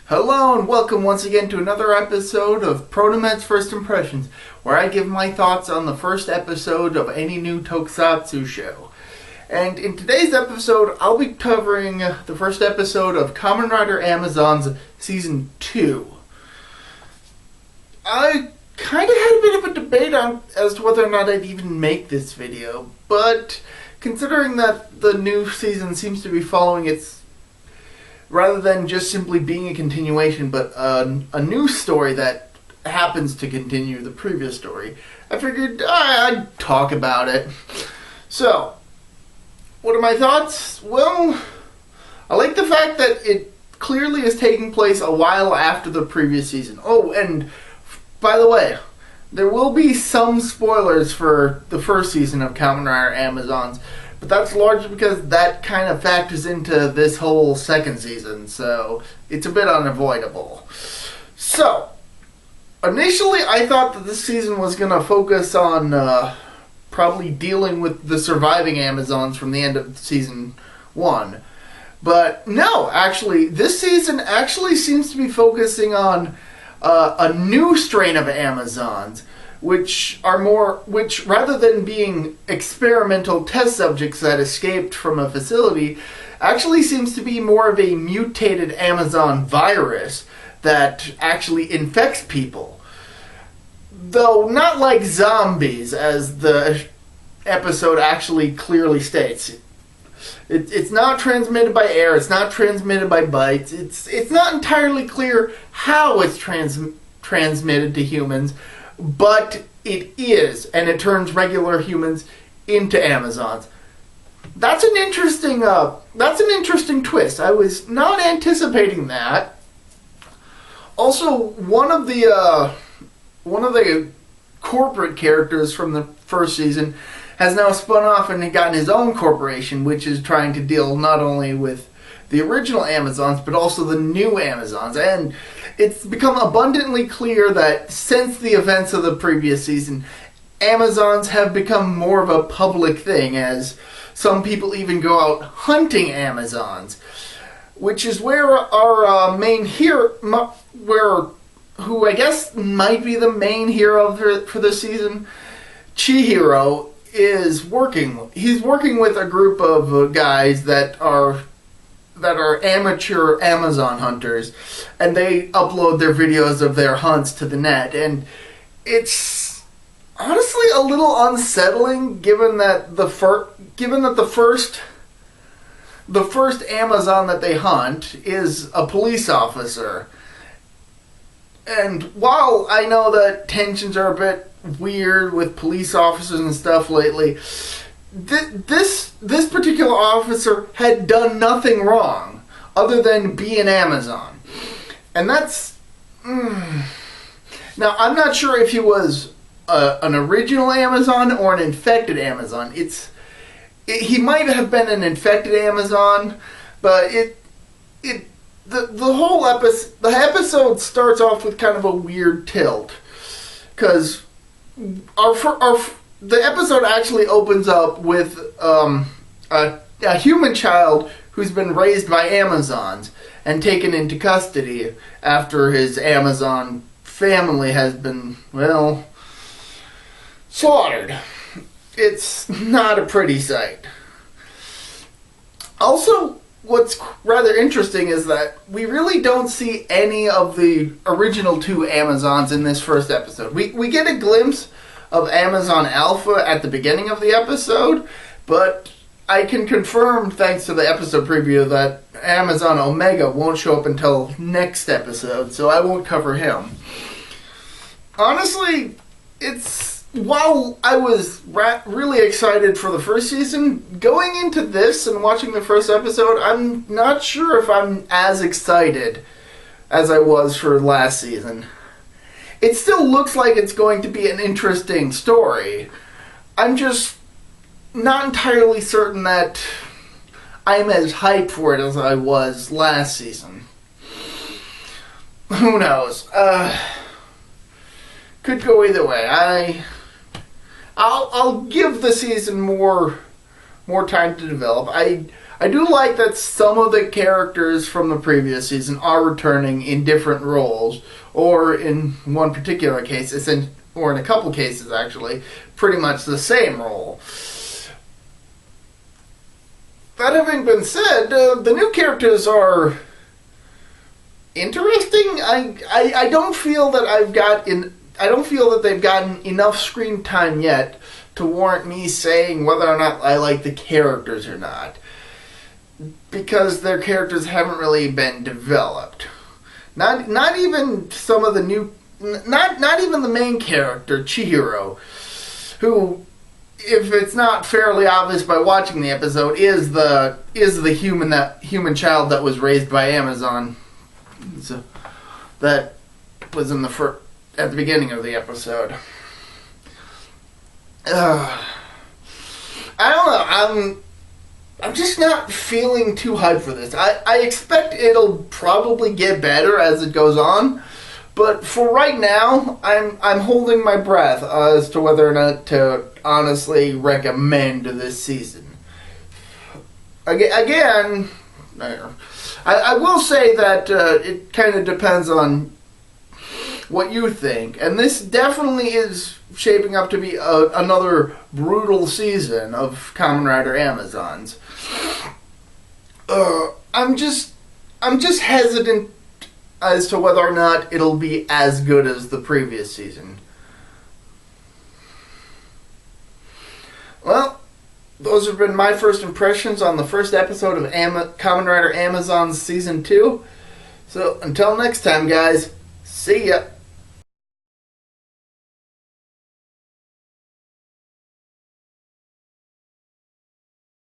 Hello and welcome once again to another episode of ProtoMet's First Impressions, where I give my thoughts on the first episode of any new tokusatsu show. And in today's episode, I'll be covering the first episode of Kamen Rider Amazon's Season 2. I kind of had a bit of a debate as to whether or not I'd even make this video, but considering that the new season seems to be following its rather than just simply being a continuation, but a new story that happens to continue the previous story, I figured I'd talk about it. So, what are my thoughts? Well, I like the fact that it clearly is taking place a while after the previous season. Oh, and by the way, there will be some spoilers for the first season of Kamen Rider Amazons, but that's largely because that kind of factors into this whole second season, so it's a bit unavoidable. So, initially I thought that this season was going to focus on probably dealing with the surviving Amazons from the end of season 1. But no, actually, this season actually seems to be focusing on a new strain of Amazons, which rather than being experimental test subjects that escaped from a facility, actually seems to be more of a mutated Amazon virus that actually infects people. Though not like zombies, as the episode actually clearly states. It's not transmitted by air, it's not transmitted by bites, it's not entirely clear how it's transmitted to humans, but it is, and it turns regular humans into Amazons. That's an interesting twist. I was not anticipating that. Also, one of the corporate characters from the first season has now spun off and gotten his own corporation, which is trying to deal not only with the original Amazons, but also the new Amazons. And it's become abundantly clear that since the events of the previous season, Amazons have become more of a public thing, as some people even go out hunting Amazons, which is where our main hero, who I guess might be the main hero for this season, Chihiro, is working. He's working with a group of guys that are amateur Amazon hunters, and they upload their videos of their hunts to the net, and it's honestly a little unsettling given that the first Amazon that they hunt is a police officer. And while I know that tensions are a bit weird with police officers and stuff lately, this particular officer had done nothing wrong other than be an Amazon. And that's... Now, I'm not sure if he was an original Amazon or an infected Amazon. He might have been an infected Amazon, but the episode starts off with kind of a weird tilt, because the episode actually opens up with a human child who's been raised by Amazons and taken into custody after his Amazon family has been, well, slaughtered. It's not a pretty sight. Also, what's rather interesting is that we really don't see any of the original two Amazons in this first episode. We get a glimpse of Amazon Alpha at the beginning of the episode, but I can confirm, thanks to the episode preview, that Amazon Omega won't show up until next episode, so I won't cover him. Honestly, while I was really excited for the first season, going into this and watching the first episode, I'm not sure if I'm as excited as I was for last season. It still looks like it's going to be an interesting story. I'm just not entirely certain that I'm as hyped for it as I was last season. Who knows? Could go either way. I'll give the season more time to develop. I do like that some of the characters from the previous season are returning in different roles, or in one particular case, or in a couple cases actually, pretty much the same role. That having been said, the new characters are interesting. I don't feel that I don't feel that they've gotten enough screen time yet to warrant me saying whether or not I like the characters or not, because their characters haven't really been developed. Not even some of the new, not even the main character, Chihiro, who, if it's not fairly obvious by watching the episode, is the human child that was raised by Amazon. So that was in at the beginning of the episode. I don't know. I'm just not feeling too hyped for this. I expect it'll probably get better as it goes on, but for right now, I'm holding my breath as to whether or not to honestly recommend this season. Again, I will say that it kind of depends on what you think, and this definitely is shaping up to be another brutal season of Kamen Rider Amazons. I'm just hesitant as to whether or not it'll be as good as the previous season. Well, those have been my first impressions on the first episode of Kamen Rider Amazons Season 2. So, until next time, guys, see ya.